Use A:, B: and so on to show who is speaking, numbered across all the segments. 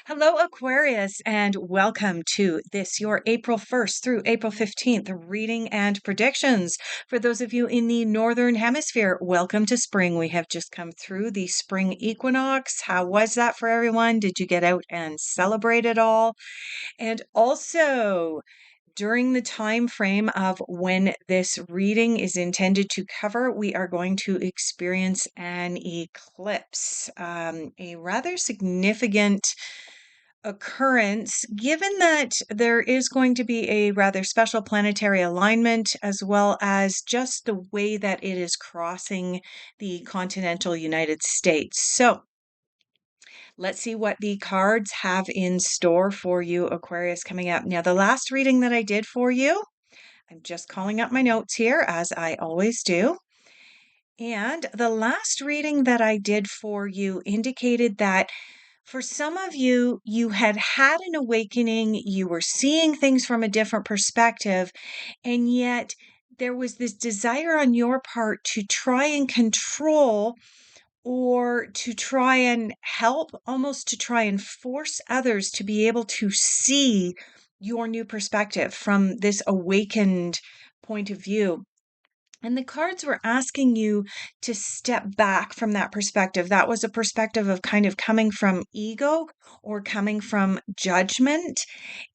A: Hello, Aquarius, and welcome to this, your April 1st through April 15th reading and predictions. For those of you in the Northern Hemisphere, welcome to spring. We have just come through the spring equinox. How was that for everyone? Did you get out and celebrate it all? And also, during the time frame of when this reading is intended to cover, we are going to experience an eclipse, a rather significant occurrence, given that there is going to be a rather special planetary alignment, as well as just the way that it is crossing the continental United States. So, let's see what the cards have in store for you, Aquarius, coming up. Now, the last reading that I did for you, I'm just calling up my notes here, as I always do. And the last reading that I did for you indicated that for some of you, you had had an awakening, you were seeing things from a different perspective, and yet there was this desire on your part to try and control or to try and help, almost to try and force others to be able to see your new perspective from this awakened point of view. And the cards were asking you to step back from that perspective. That was a perspective of kind of coming from ego or coming from judgment.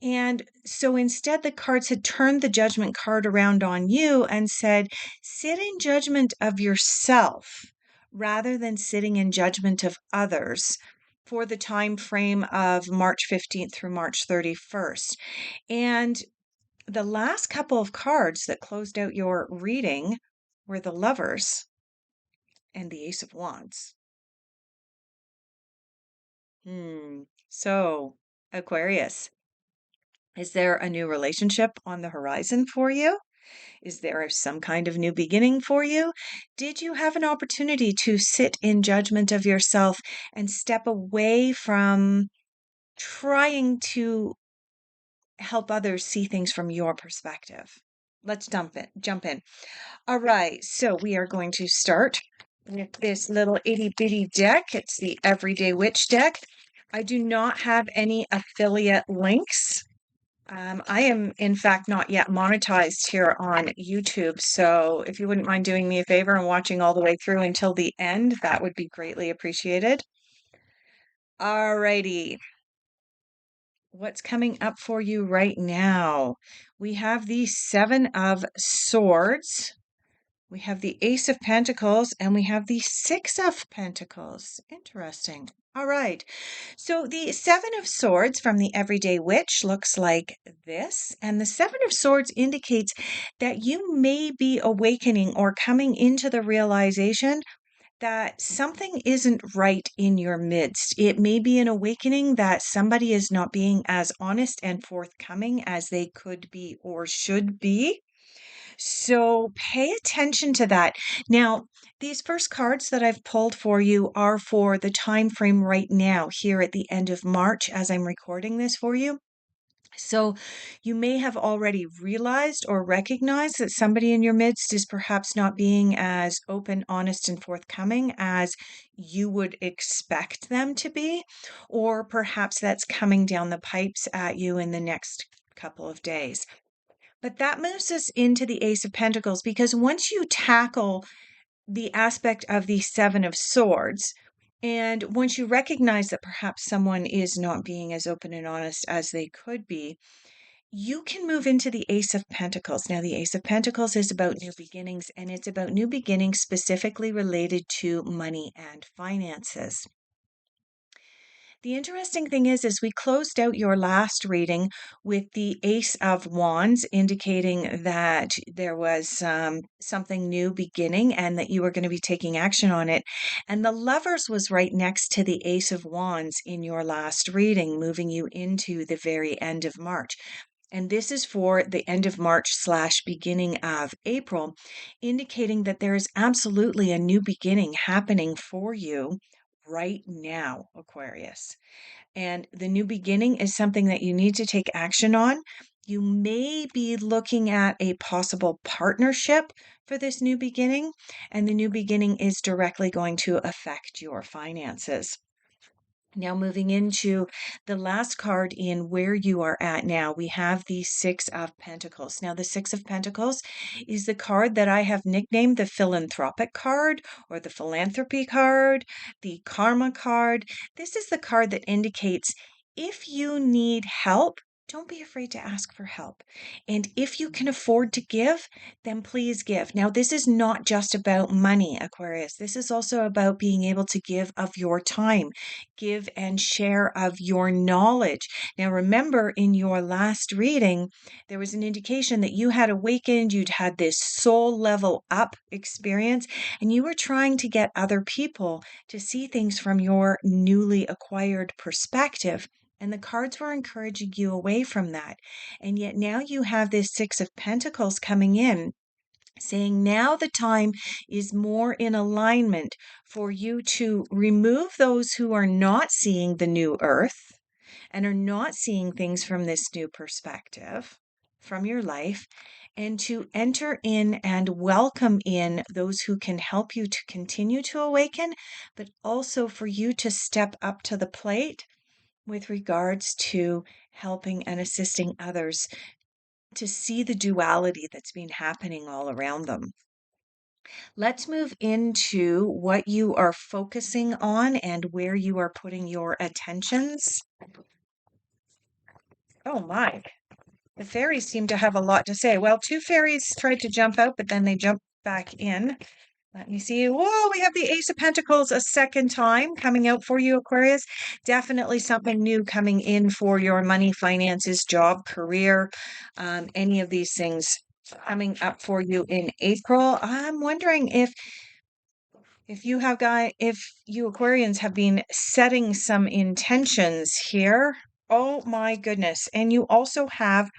A: And so instead, the cards had turned the judgment card around on you and said, sit in judgment of yourself rather than sitting in judgment of others for the time frame of March 15th through March 31st. And the last couple of cards that closed out your reading were the Lovers and the Ace of Wands. So, Aquarius, is there a new relationship on the horizon for you? Is there some kind of new beginning for you? Did you have an opportunity to sit in judgment of yourself and step away from trying to help others see things from your perspective? Let's jump in. All right, so we are going to start with this little itty bitty deck. It's the Everyday Witch deck. I do not have any affiliate links. I am, in fact, not yet monetized here on YouTube. So if you wouldn't mind doing me a favor and watching all the way through until the end, that would be greatly appreciated. All righty. What's coming up for you right now? We have the Seven of Swords. We have the Ace of Pentacles and we have the Six of Pentacles. Interesting. All right. So the Seven of Swords from the Everyday Witch looks like this. And the Seven of Swords indicates that you may be awakening or coming into the realization that something isn't right in your midst. It may be an awakening that somebody is not being as honest and forthcoming as they could be or should be. So pay attention to that. Now, these first cards that I've pulled for you are for the time frame right now, here at the end of March, as I'm recording this for you. So you may have already realized or recognized that somebody in your midst is perhaps not being as open, honest, and forthcoming as you would expect them to be, or perhaps that's coming down the pipes at you in the next couple of days. But that moves us into the Ace of Pentacles, because once you tackle the aspect of the Seven of Swords, and once you recognize that perhaps someone is not being as open and honest as they could be, you can move into the Ace of Pentacles. Now, the Ace of Pentacles is about new beginnings, and it's about new beginnings specifically related to money and finances. The interesting thing is we closed out your last reading with the Ace of Wands, indicating that there was something new beginning and that you were going to be taking action on it. And the Lovers was right next to the Ace of Wands in your last reading, moving you into the very end of March. And this is for the end of March / beginning of April, indicating that there is absolutely a new beginning happening for you right now, Aquarius. And the new beginning is something that you need to take action on. You may be looking at a possible partnership for this new beginning, and the new beginning is directly going to affect your finances. Now, moving into the last card in where you are at now, we have the Six of Pentacles. Now, the Six of Pentacles is the card that I have nicknamed the philanthropic card or the philanthropy card, the karma card. This is the card that indicates if you need help, don't be afraid to ask for help. And if you can afford to give, then please give. Now, this is not just about money, Aquarius. This is also about being able to give of your time, give and share of your knowledge. Now, remember in your last reading, there was an indication that you had awakened, you'd had this soul level up experience, and you were trying to get other people to see things from your newly acquired perspective. And the cards were encouraging you away from that. And yet now you have this Six of Pentacles coming in, saying now the time is more in alignment for you to remove those who are not seeing the new earth and are not seeing things from this new perspective from your life, and to enter in and welcome in those who can help you to continue to awaken, but also for you to step up to the plate with regards to helping and assisting others to see the duality that's been happening all around them. Let's move into what you are focusing on and where you are putting your attentions. Oh my, the fairies seem to have a lot to say. Well, two fairies tried to jump out, but then they jumped back in. Let me see. Whoa, we have the Ace of Pentacles a second time coming out for you, Aquarius. Definitely something new coming in for your money, finances, job, career, any of these things coming up for you in April. I'm wondering if you Aquarians have been setting some intentions here. Oh my goodness. And you also have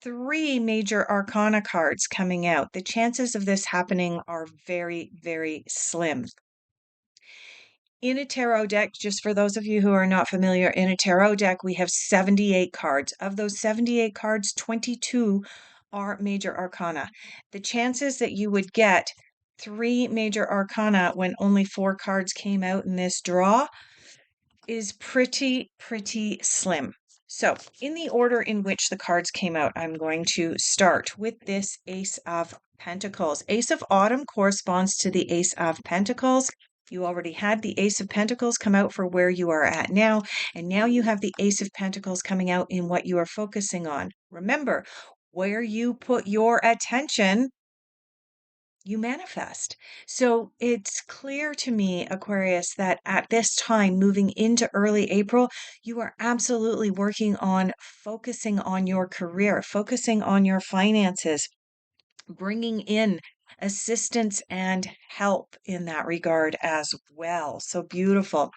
A: three major arcana cards coming out. The chances of this happening are very, very slim. In a tarot deck, just for those of you who are not familiar, in a tarot deck, we have 78 cards. Of those 78 cards, 22 are major arcana. The chances that you would get three major arcana when only four cards came out in this draw is pretty slim. So, in the order in which the cards came out, I'm going to start with this Ace of Pentacles. Ace of Autumn corresponds to the Ace of Pentacles. You already had the Ace of Pentacles come out for where you are at now, and now you have the Ace of Pentacles coming out in what you are focusing on. Remember, where you put your attention, you manifest. So it's clear to me, Aquarius, that at this time, moving into early April, you are absolutely working on focusing on your career, focusing on your finances, bringing in assistance and help in that regard as well. So beautiful.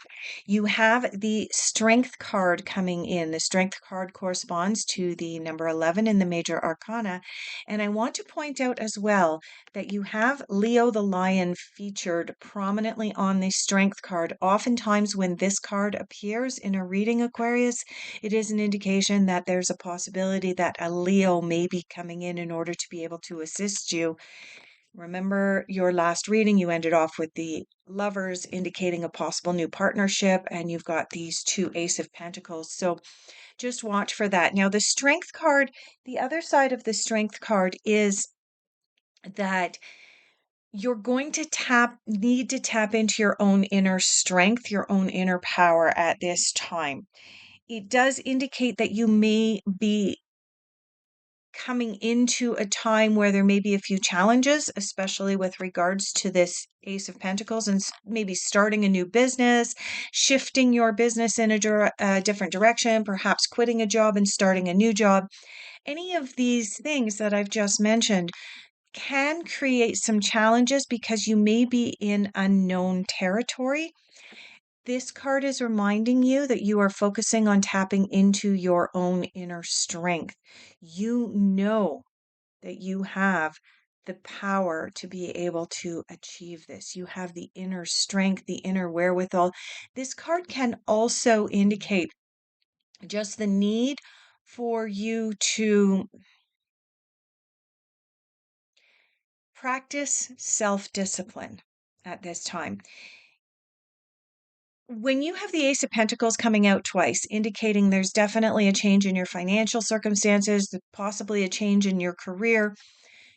A: You have the Strength card coming in. The Strength card corresponds to the number 11 in the major arcana. And I want to point out as well that you have Leo the Lion featured prominently on the Strength card. Oftentimes, when this card appears in a reading, Aquarius, it is an indication that there's a possibility that a Leo may be coming in order to be able to assist you. Remember your last reading, you ended off with the Lovers indicating a possible new partnership, and you've got these two Ace of Pentacles. So just watch for that. Now, the Strength card, the other side of the Strength card is that you're going to need to tap into your own inner strength, your own inner power at this time. It does indicate that you may be coming into a time where there may be a few challenges, especially with regards to this Ace of Pentacles, and maybe starting a new business, shifting your business in a different direction, perhaps quitting a job and starting a new job. Any of these things that I've just mentioned can create some challenges because you may be in unknown territory. This card is reminding you that you are focusing on tapping into your own inner strength. You know that you have the power to be able to achieve this. You have the inner strength, the inner wherewithal. This card can also indicate just the need for you to practice self discipline at this time. When you have the Ace of Pentacles coming out twice, indicating there's definitely a change in your financial circumstances, possibly a change in your career,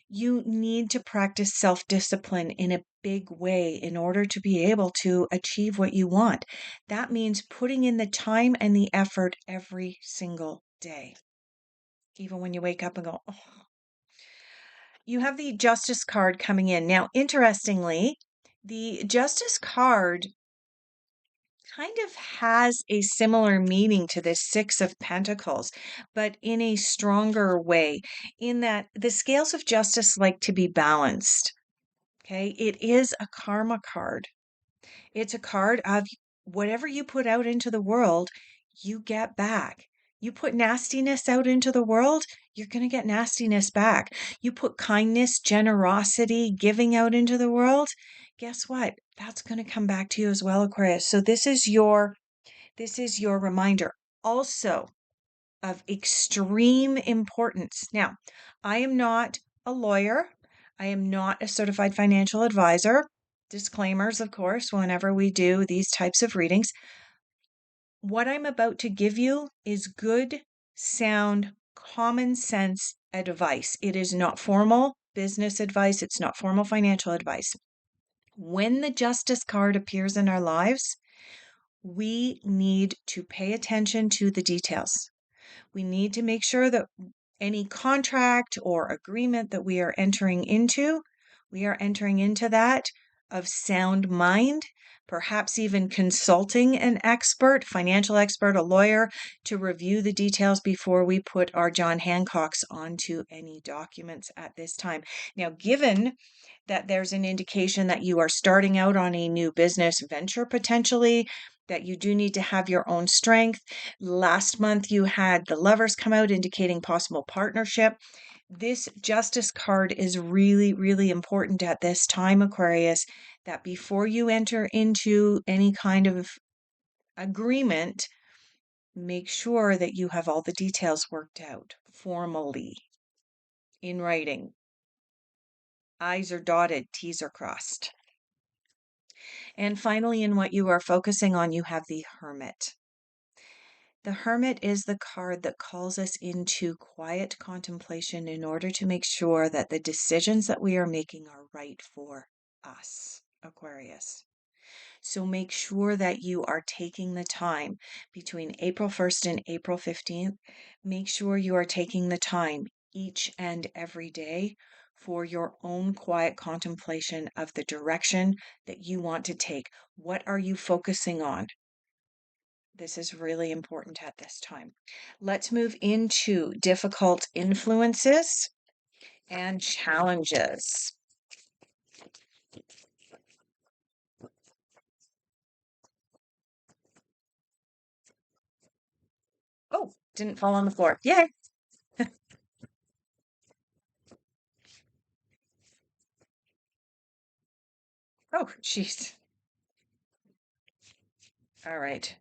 A: you need to practice self discipline in a big way in order to be able to achieve what you want. That means putting in the time and the effort every single day, even when you wake up and go, oh. You have the Justice card coming in. Now, interestingly, the Justice card kind of has a similar meaning to this Six of Pentacles, but in a stronger way, in that the scales of justice like to be balanced. Okay, it is a karma card. It's a card of whatever you put out into the world, you get back. You put nastiness out into the world, you're going to get nastiness back. You put kindness, generosity, giving out into the world, guess what? That's going to come back to you as well, Aquarius. So this is your reminder also of extreme importance. Now, I am not a lawyer. I am not a certified financial advisor. Disclaimers, of course, whenever we do these types of readings. What I'm about to give you is good, sound, common sense advice. It is not formal business advice. It's not formal financial advice. When the Justice card appears in our lives, we need to pay attention to the details. We need to make sure that any contract or agreement that we are entering into that of sound mind, perhaps even consulting an expert, financial expert, a lawyer, to review the details before we put our John Hancocks onto any documents at this time. Now, given that there's an indication that you are starting out on a new business venture potentially, that you do need to have your own strength. Last month, you had the Lovers come out indicating possible partnership. This Justice card is really, really important at this time, Aquarius, that before you enter into any kind of agreement, make sure that you have all the details worked out formally in writing. I's are dotted, T's are crossed. And finally, in what you are focusing on, you have the Hermit. The Hermit is the card that calls us into quiet contemplation in order to make sure that the decisions that we are making are right for us, Aquarius. So make sure that you are taking the time between April 1st and April 15th. Make sure you are taking the time each and every day for your own quiet contemplation of the direction that you want to take. What are you focusing on? This is really important at this time. Let's move into difficult influences and challenges. Oh, didn't fall on the floor. Yay. Oh, jeez. All right.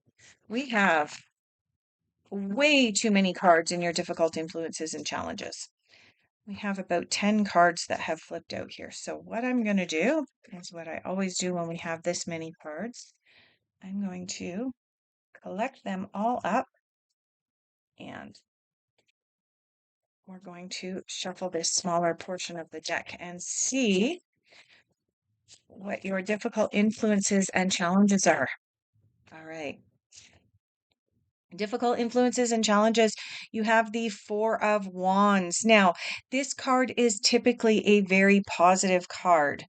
A: We have way too many cards in your difficult influences and challenges. We have about 10 cards that have flipped out here. So what I'm going to do is what I always do when we have this many cards. I'm going to collect them all up and we're going to shuffle this smaller portion of the deck and see what your difficult influences and challenges are. All right. Difficult influences and challenges. You have the Four of Wands. Now, this card is typically a very positive card.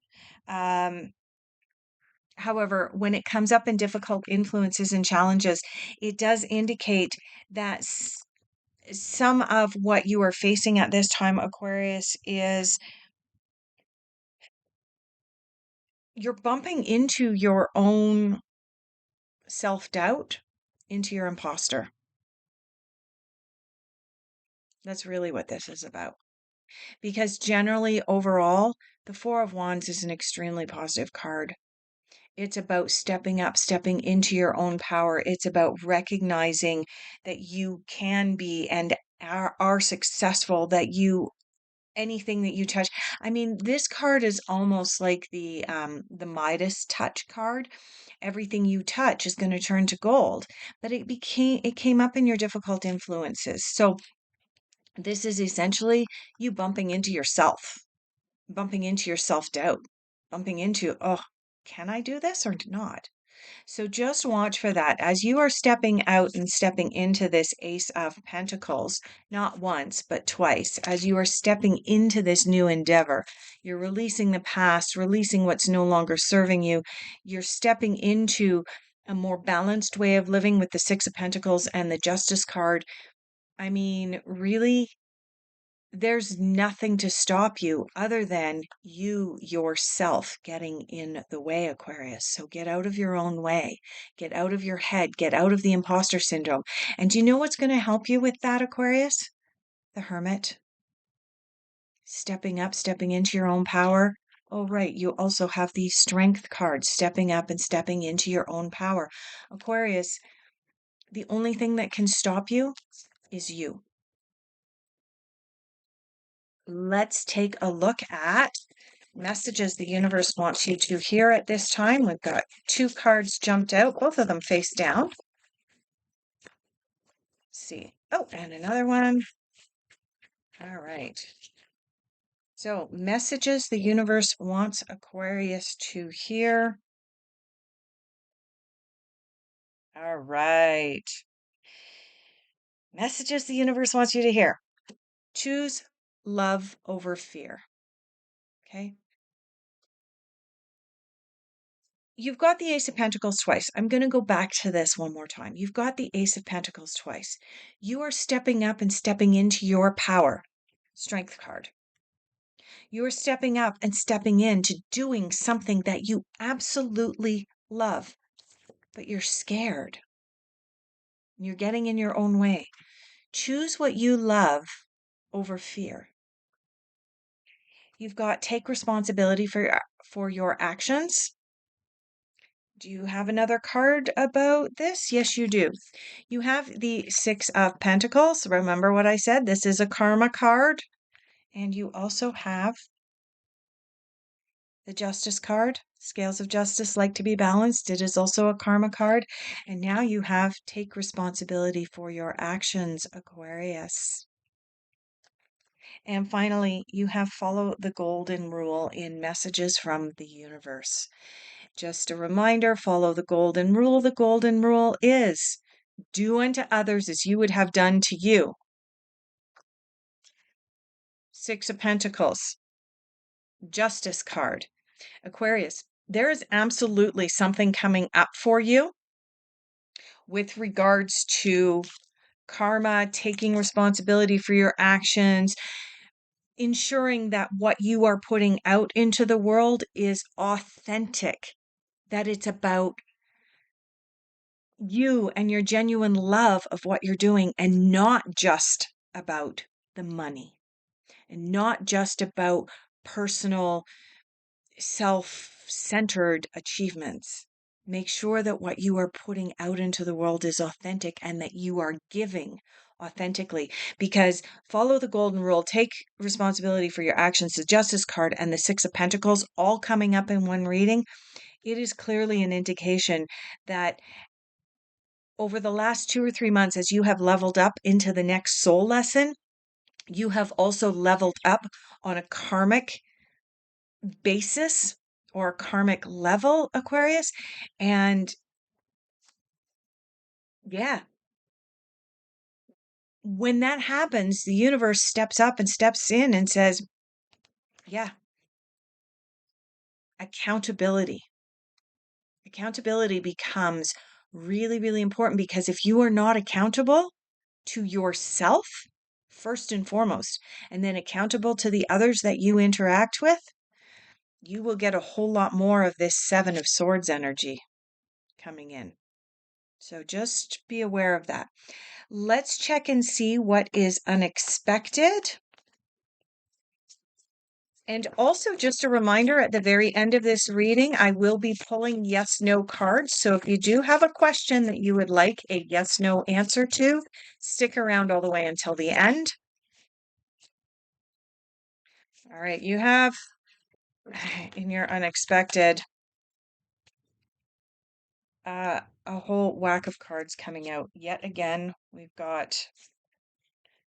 A: However, when it comes up in difficult influences and challenges, it does indicate that some of what you are facing at this time, Aquarius, is you're bumping into your own self-doubt, into your imposter. That's really what this is about. Because generally, overall, the Four of Wands is an extremely positive card. It's about stepping up, stepping into your own power. It's about recognizing that you can be and are successful, that you anything that you touch. I mean, this card is almost like the Midas touch card. Everything you touch is going to turn to gold. But it came up in your difficult influences. So this is essentially you bumping into yourself, bumping into your self-doubt, bumping into, oh, can I do this or not? So just watch for that as you are stepping out and stepping into this Ace of Pentacles, not once, but twice. As you are stepping into this new endeavor, you're releasing the past, releasing what's no longer serving you. You're stepping into a more balanced way of living with the Six of Pentacles and the Justice card. I mean, really, there's nothing to stop you other than you yourself getting in the way, Aquarius. So get out of your own way, get out of your head, get out of the imposter syndrome. And do you know what's going to help you with that, Aquarius? The Hermit. Stepping up, stepping into your own power. Oh, right. You also have the Strength card, stepping up and stepping into your own power. Aquarius, the only thing that can stop you is you. Let's take a look at messages the universe wants you to hear at this time. We've got two cards jumped out, both of them face down. Let's see. Oh, and another one. All right. So, messages the universe wants Aquarius to hear. All right. Messages the universe wants you to hear. Choose love over fear. Okay. You've got the Ace of Pentacles twice. I'm going to go back to this one more time. You've got the Ace of Pentacles twice. You are stepping up and stepping into your power. Strength card. You are stepping up and stepping into doing something that you absolutely love, but you're scared. You're getting in your own way. Choose what you love over fear. You've got take responsibility for your actions. Do you have another card about this? Yes, you do. You have the Six of Pentacles. Remember what I said? This is a karma card. And you also have the Justice card. Scales of justice like to be balanced. It is also a karma card. And now you have take responsibility for your actions, Aquarius. And finally, you have follow the golden rule in messages from the universe. Just a reminder, follow the golden rule. The golden rule is do unto others as you would have done to you. Six of Pentacles, Justice card. Aquarius, there is absolutely something coming up for you with regards to karma, taking responsibility for your actions, ensuring that what you are putting out into the world is authentic, that it's about you and your genuine love of what you're doing and not just about the money and not just about personal self-centered achievements. Make sure that what you are putting out into the world is authentic and that you are giving authentically, because follow the golden rule, take responsibility for your actions, the Justice card and the Six of Pentacles all coming up in one reading. It is clearly an indication that over the last 2 or 3 months, as you have leveled up into the next soul lesson, you have also leveled up on a karmic basis or a karmic level, Aquarius. And yeah, when that happens, the universe steps up and steps in and says, yeah, accountability. Accountability becomes really, really important, because if you are not accountable to yourself, first and foremost, and then accountable to the others that you interact with, you will get a whole lot more of this Seven of Swords energy coming in. So just be aware of that. Let's check and see what is unexpected. And also, just a reminder, at the very end of this reading, I will be pulling yes/no cards. So if you do have a question that you would like a yes/no answer to, stick around all the way until the end. All right, you have in your unexpected a whole whack of cards coming out. Yet again, we've got,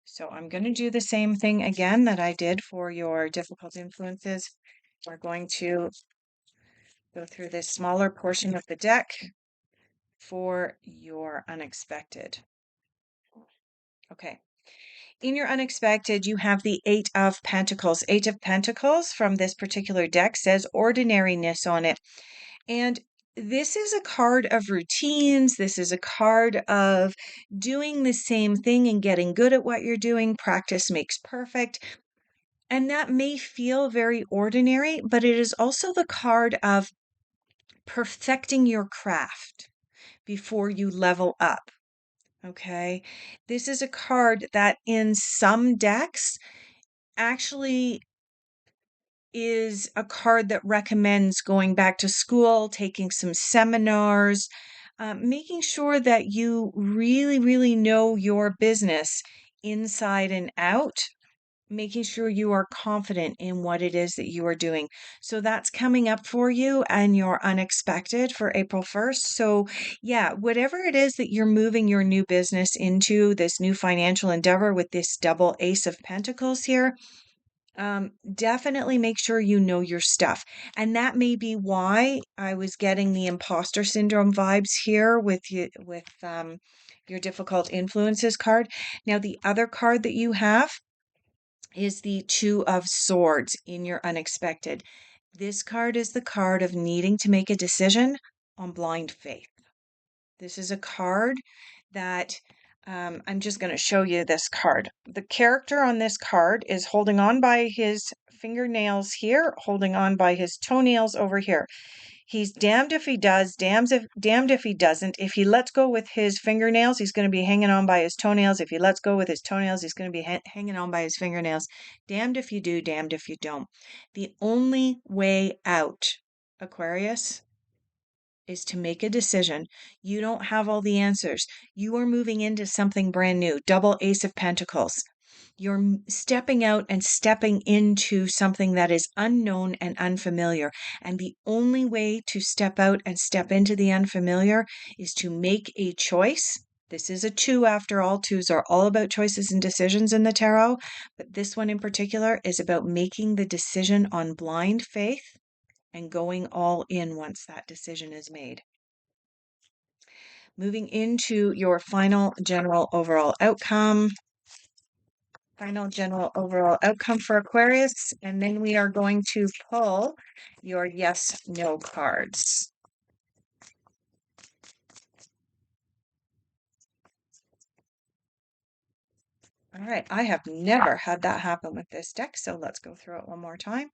A: so I'm going to do the same thing again that I did for your difficult influences. We're going to go through this smaller portion of the deck for your unexpected. Okay. In your unexpected, you have the Eight of Pentacles. Eight of Pentacles from this particular deck says ordinariness on it. And this is a card of routines. This is a card of doing the same thing and getting good at what you're doing. Practice makes perfect. And that may feel very ordinary, but it is also the card of perfecting your craft before you level up. Okay. This is a card that in some decks actually is a card that recommends going back to school, taking some seminars, making sure that you really, really know your business inside and out, making sure you are confident in what it is that you are doing. So that's coming up for you and your unexpected for April 1st. So, yeah, whatever it is that you're moving your new business into, this new financial endeavor with this double Ace of Pentacles here, definitely make sure you know your stuff. And that may be why I was getting the imposter syndrome vibes here with you, with your difficult influences card. Now, the other card that you have is the Two of Swords in your unexpected. This card is the card of needing to make a decision on blind faith. This is a card that I'm just going to show you this card. The character on this card is holding on by his fingernails here, holding on by his toenails over here. He's damned if he does, damned if he doesn't. If he lets go with his fingernails, he's going to be hanging on by his toenails. If he lets go with his toenails, he's going to be hanging on by his fingernails. Damned if you do, damned if you don't. The only way out, Aquarius, is to make a decision. You don't have all the answers. You are moving into something brand new. Double Ace of Pentacles. You're stepping out and stepping into something that is unknown and unfamiliar. And the only way to step out and step into the unfamiliar is to make a choice. This is a two after all. Twos are all about choices and decisions in the tarot. But this one in particular is about making the decision on blind faith and going all in once that decision is made. Moving into your final general overall outcome. Final general overall outcome for Aquarius. And then we are going to pull your yes, no cards. All right, I have never had that happen with this deck, so let's go through it one more time.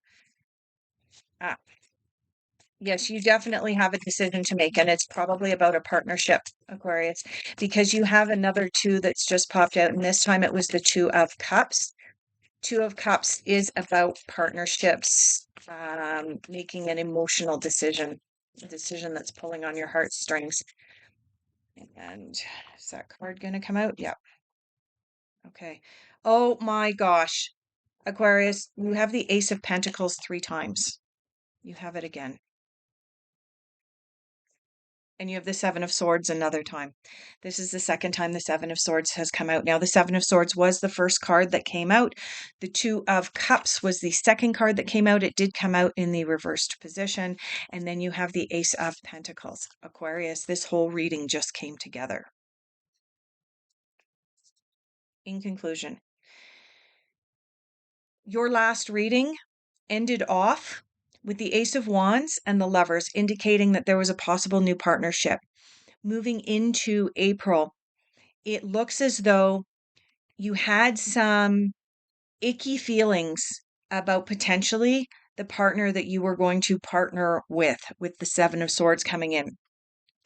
A: Yes, you definitely have a decision to make, and it's probably about a partnership, Aquarius, because you have another two that's just popped out, and this time it was the Two of Cups. Two of Cups is about partnerships, making an emotional decision, a decision that's pulling on your heartstrings. And is that card going to come out? Yep. Okay. Oh my gosh, Aquarius, you have the Ace of Pentacles 3 times. You have it again. And you have the Seven of Swords another time. This is the second time the Seven of Swords has come out. Now, the Seven of Swords was the first card that came out. The Two of Cups was the second card that came out. It did come out in the reversed position. And then you have the Ace of Pentacles. Aquarius, this whole reading just came together. In conclusion, your last reading ended off with the Ace of Wands and the Lovers, indicating that there was a possible new partnership. Moving into April, it looks as though you had some icky feelings about potentially the partner that you were going to partner with the Seven of Swords coming in.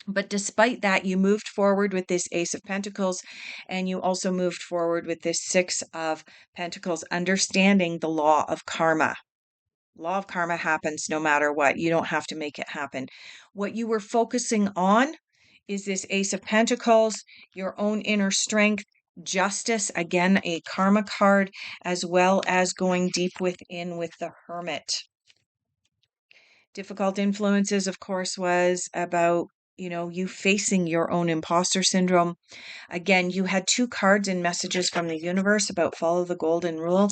A: But despite that, you moved forward with this Ace of Pentacles, and you also moved forward with this Six of Pentacles, understanding the law of karma. Law of karma happens no matter what. You don't have to make it happen. What you were focusing on is this Ace of Pentacles, your own inner strength, Justice, again, a karma card, as well as going deep within with the Hermit. Difficult influences, of course, was about, you facing your own imposter syndrome. Again, you had 2 cards and messages from the universe about follow the golden rule.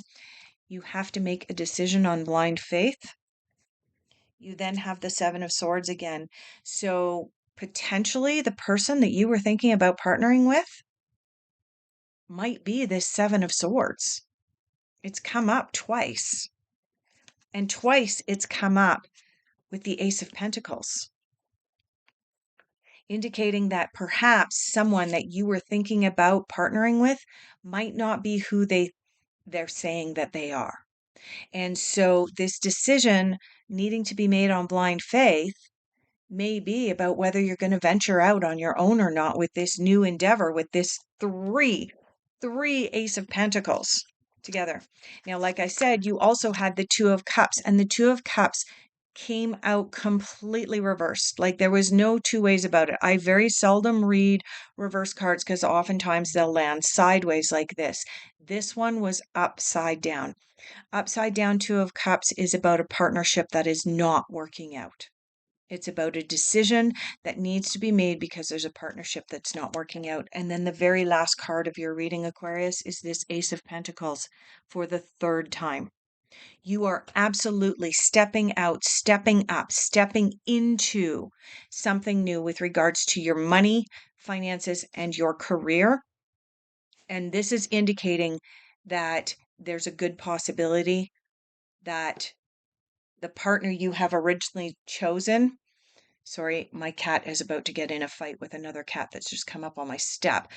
A: You have to make a decision on blind faith. You then have the 7 of Swords again. So potentially the person that you were thinking about partnering with might be this 7 of Swords. It's come up twice. And twice it's come up with the Ace of Pentacles, indicating that perhaps someone that you were thinking about partnering with might not be who they're saying that they are. And so this decision needing to be made on blind faith may be about whether you're going to venture out on your own or not with this new endeavor, with this three Ace of Pentacles together. Now, like I said, you also had the 2 of Cups, and the 2 of Cups came out completely reversed. Like there was no 2 ways about it. I very seldom read reverse cards because oftentimes they'll land sideways like this. This one was upside down. Upside down 2 of Cups is about a partnership that is not working out. It's about a decision that needs to be made because there's a partnership that's not working out. And then the very last card of your reading, Aquarius, is this Ace of Pentacles for the 3rd time. You are absolutely stepping out, stepping up, stepping into something new with regards to your money, finances, and your career. And this is indicating that there's a good possibility that the partner you have originally chosen. Sorry, my cat is about to get in a fight with another cat that's just come up on my step.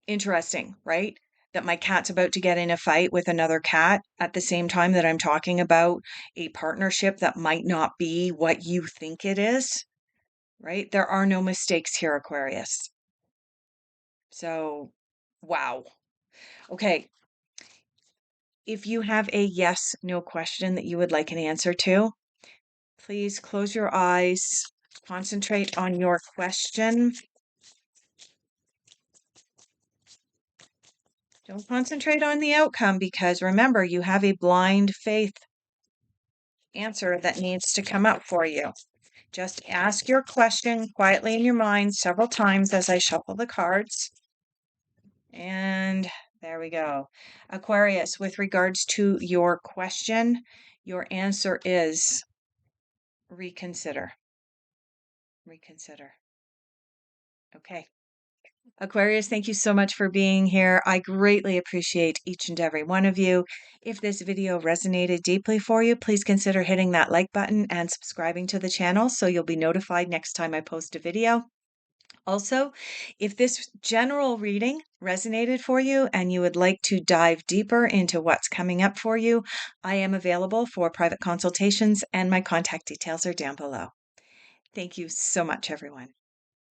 A: Interesting, right? That my cat's about to get in a fight with another cat at the same time that I'm talking about a partnership that might not be what you think it is, right? There are no mistakes here, Aquarius. So, wow. Okay. If you have a yes, no question that you would like an answer to, please close your eyes, concentrate on your question. Don't concentrate on the outcome because remember, you have a blind faith answer that needs to come up for you. Just ask your question quietly in your mind several times as I shuffle the cards. And there we go. Aquarius, with regards to your question, your answer is reconsider. Reconsider. Okay. Aquarius, thank you so much for being here. I greatly appreciate each and every one of you. If this video resonated deeply for you, please consider hitting that like button and subscribing to the channel so you'll be notified next time I post a video. Also, if this general reading resonated for you and you would like to dive deeper into what's coming up for you, I am available for private consultations and my contact details are down below. Thank you so much, everyone.